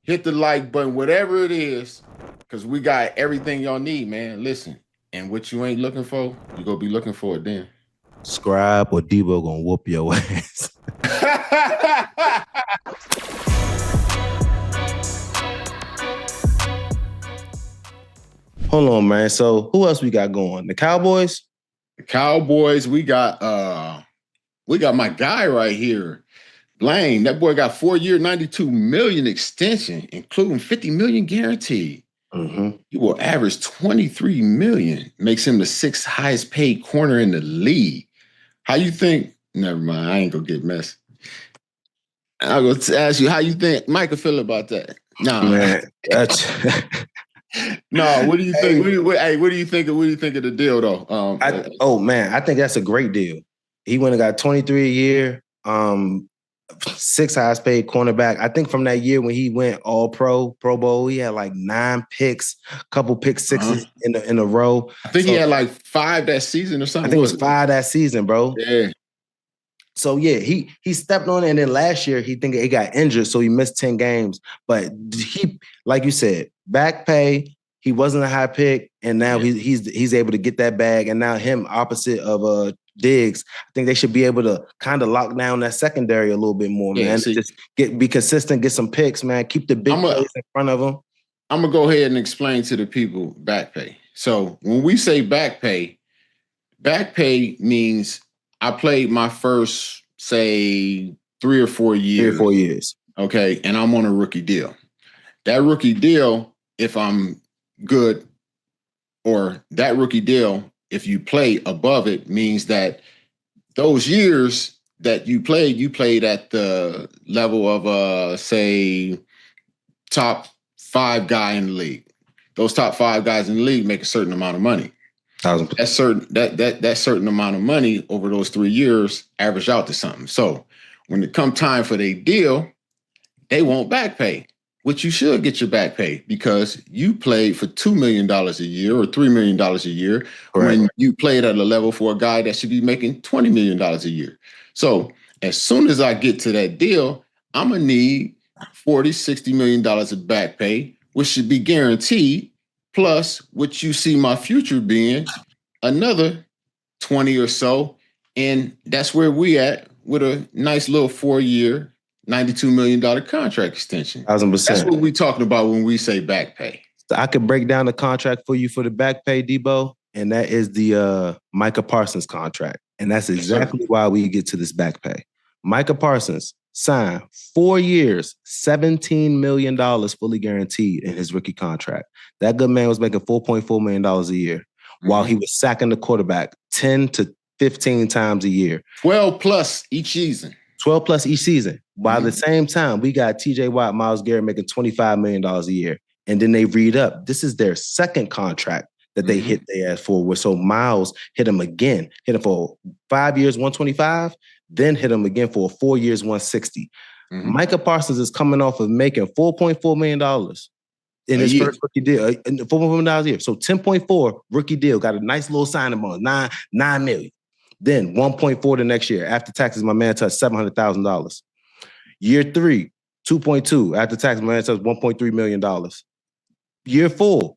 hit the like button, whatever it is, because we got everything y'all need, man. Listen, and what you ain't looking for, you gonna be looking for it then. Scribe or Deebo gonna whoop your ass. Hold on, man. So who else we got going? The Cowboys? The Cowboys, we got my guy right here. Bland, that boy got 4-year, $92 million extension, including $50 million guaranteed. Mm-hmm. He will average $23 million, makes him the 6th highest paid corner in the league. How you think? Never mind, I ain't gonna get messy. I'm gonna ask you how you think Micah feel about that. Nah, man. No, what do you think? What do you think of the deal though? I think that's a great deal. He went and got 23 a year. 6th highest paid cornerback. I think from that year when he went all pro bowl, he had like 9 picks, a couple pick sixes in a row. I think he had like 5 that season or something. I think it was 5 that season, bro. Yeah. So yeah, he stepped on it, and then last year he got injured, so he missed 10 games. But he, like you said, back pay. He wasn't a high pick, and now he's able to get that bag. And now him opposite of Diggs, I think they should be able to kind of lock down that secondary a little bit more, man. Just be consistent, get some picks, man. Keep the big plays in front of them. I'm gonna go ahead and explain to the people back pay. So when we say back pay means I played my first, say, 3 or 4 years. 3 or 4 years. Okay, and I'm on a rookie deal. That rookie deal, if I'm good, or that rookie deal, if you play above it, means that those years that you played at the level of say top 5 guy in the league. Those top 5 guys in the league make a certain amount of money. That certain amount of money over those 3 years average out to something. So when it come time for their deal, they won't back pay, which you should get your back pay because you played for $2 million a year or $3 million a year when you played at a level for a guy that should be making $20 million a year. So as soon as I get to that deal, I'm going to need $40, $60 million of back pay, which should be guaranteed, plus what you see my future being another 20 or so. And that's where we at with a nice little 4-year, $92 million contract extension. 1,000%. That's what we're talking about when we say back pay. So I could break down the contract for you for the back pay, Deebo, and that is the Micah Parsons contract. And that's exactly why we get to this back pay. Micah Parsons signed 4 years, $17 million fully guaranteed in his rookie contract. That good man was making $4.4 million a year while he was sacking the quarterback 10 to 15 times a year. 12 plus each season. 12 plus each season. While at the same time, we got TJ Watt, Myles Garrett making $25 million a year. And then they read up. This is their second contract that they hit their ass for. So Myles hit him again, hit him for 5 years, 125, then hit him again for 4 years, 160. Micah Parsons is coming off of making $4.4 million in his first rookie deal, $4.4 million a year. So 10.4 rookie deal, got a nice little signing bonus, $9 million. Then 1.4 the next year. After taxes, my man touched $700,000. Year 3, 2.2. After taxes, my man touched $1.3 million. Year 4,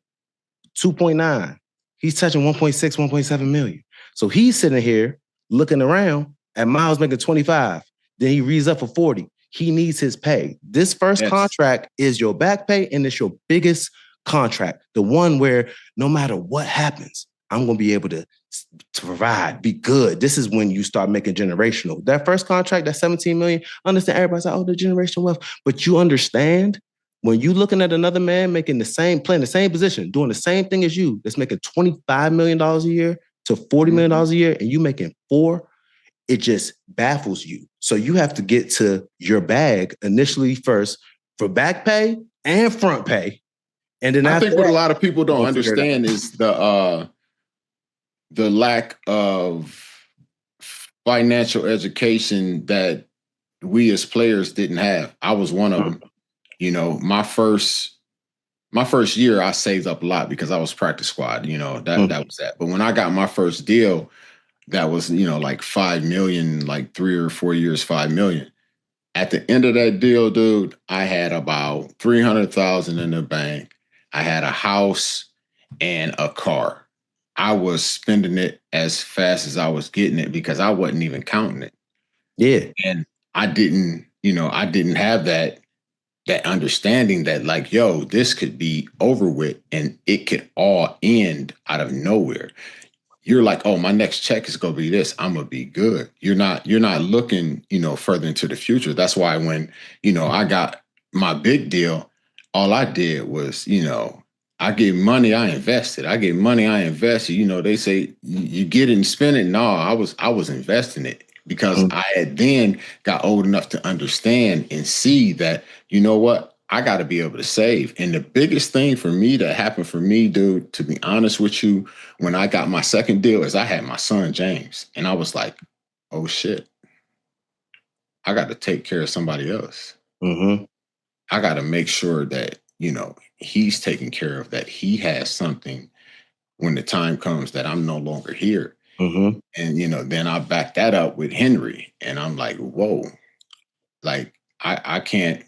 2.9. He's touching 1.6, 1.7 million. So he's sitting here looking around at Myles making 25. Then he reads up for 40. He needs his pay. This first contract is your back pay, and it's your biggest contract. The one where no matter what happens, I'm going to be able to provide, be good. This is when you start making generational. That first contract, that $17 million, understand everybody's like, oh, the generational wealth. But you understand when you looking at another man making playing the same position, doing the same thing as you, that's making $25 million a year to $40 million a year, and you making 4, it just baffles you. So you have to get to your bag initially first for back pay and front pay. And then I think what a lot of people don't understand is the lack of financial education that we as players didn't have. I was one of them. You know, my first year, I saved up a lot because I was practice squad. You know, that was that. But when I got my first deal, that was, like $5 million, like 3 or 4 years, $5 million. At the end of that deal, dude, I had about 300,000 in the bank. I had a house and a car. I was spending it as fast as I was getting it because I wasn't even counting it. Yeah. And I didn't have that understanding that like, yo, this could be over with and it could all end out of nowhere. You're like, oh, my next check is gonna be this. I'm gonna be good. You're not looking, further into the future. That's why when, I got my big deal, all I did was, I get money, I invested. I get money, I invested. They say you get it and spend it. No, I was investing it because I had then got old enough to understand and see that, you know what? I got to be able to save. And the biggest thing for me that happened for me, dude, to be honest with you, when I got my second deal is I had my son, James. And I was like, oh, shit. I got to take care of somebody else. Mm-hmm. I got to make sure that, he's taken care of, that he has something when the time comes that I'm no longer here. Mm-hmm. And, then I back that up with Henry. And I'm like, whoa, like I can't,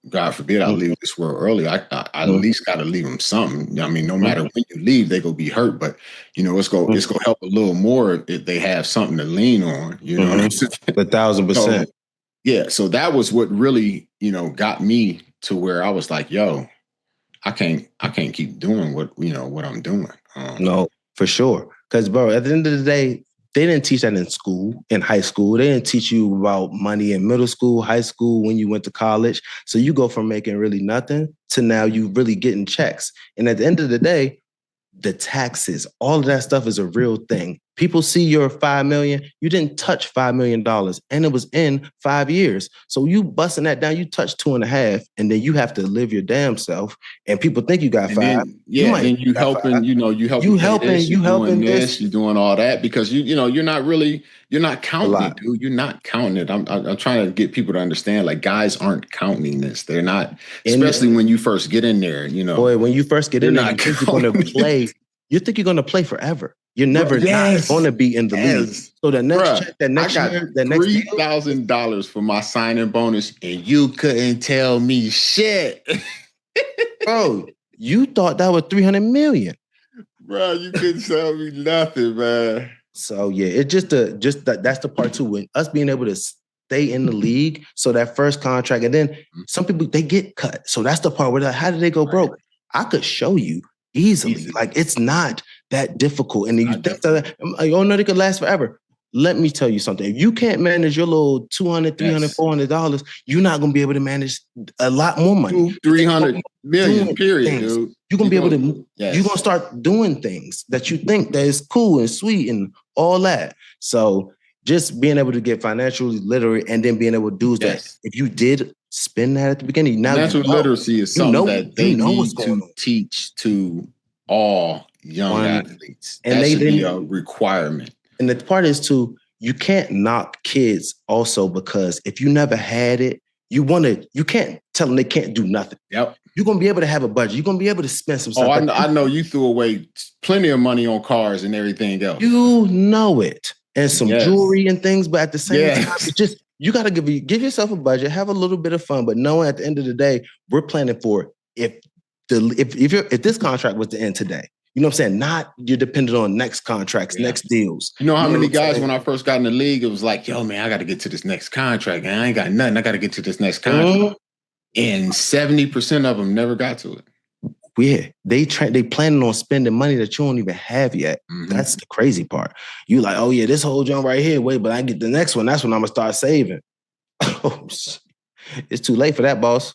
God forbid I leave this world early. I at least got to leave them something. I mean, no matter when you leave, they go be hurt, but it's gonna help a little more if they have something to lean on. You know what I'm saying? 1,000%. So, yeah. So that was what really, got me to where I was like, yo, I can't keep doing what I'm doing. No, for sure. Because, bro, at the end of the day, they didn't teach that in school, in high school. They didn't teach you about money in middle school, high school, when you went to college. So you go from making really nothing to now you really getting checks. And at the end of the day, the taxes, all of that stuff is a real thing. People see your $5 million. You didn't touch $5 million, and it was in 5 years. So you busting that down, you touch 2.5, and then you have to live your damn self. And people think you got five. Then you helping, you helping this, you're doing all that because you're not counting it, dude. You're not counting it. I'm trying to get people to understand, like, guys aren't counting this. They're not, especially when you first get in there. Boy, when you first get in there, you think you're going to play. You think you're going to play forever. You're never not going to be in the league. So the next check, the next year, the next $3,000 for my signing bonus, and you couldn't tell me shit. Bro, you thought that was $300 million. Bro, you couldn't tell me nothing, man. So yeah, it's just that's the part too. When us being able to stay in the league, so that first contract, and then some people they get cut. So that's the part where like, how did they go broke? I could show you easily. Like it's not that difficult. And then you think that, oh no, they could last forever. Let me tell you something. If you can't manage your little $200, $300, $400, you're not going to be able to manage a lot more money. $300 million, period, dude. You're going to be able to, you're going to start doing things that you think that is cool and sweet and all that. So just being able to get financially literate and then being able to do that. If you did spend that at the beginning, now financial literacy is something that they need to teach to all young athletes. And that should be a requirement. And the part is too, you can't knock kids also because if you never had it, you can't tell them they can't do nothing. Yep. You're going to be able to have a budget. You're going to be able to spend some stuff. Oh, I know you threw away plenty of money on cars and everything else. You know it. And some jewelry and things, but at the same time, it's just, you got to give yourself a budget, have a little bit of fun, but knowing at the end of the day, we're planning for if this contract was to end today. You know what I'm saying? Not you're dependent on next contracts, next deals. You know how many guys when I first got in the league, it was like, yo, man, I got to get to this next contract. And I ain't got nothing. I got to get to this next contract. And 70% of them never got to it. Yeah, they planning on spending money that you don't even have yet. That's the crazy part. You like, oh yeah, this whole jump right here. Wait, but I get the next one. That's when I'm gonna start saving. It's too late for that, boss.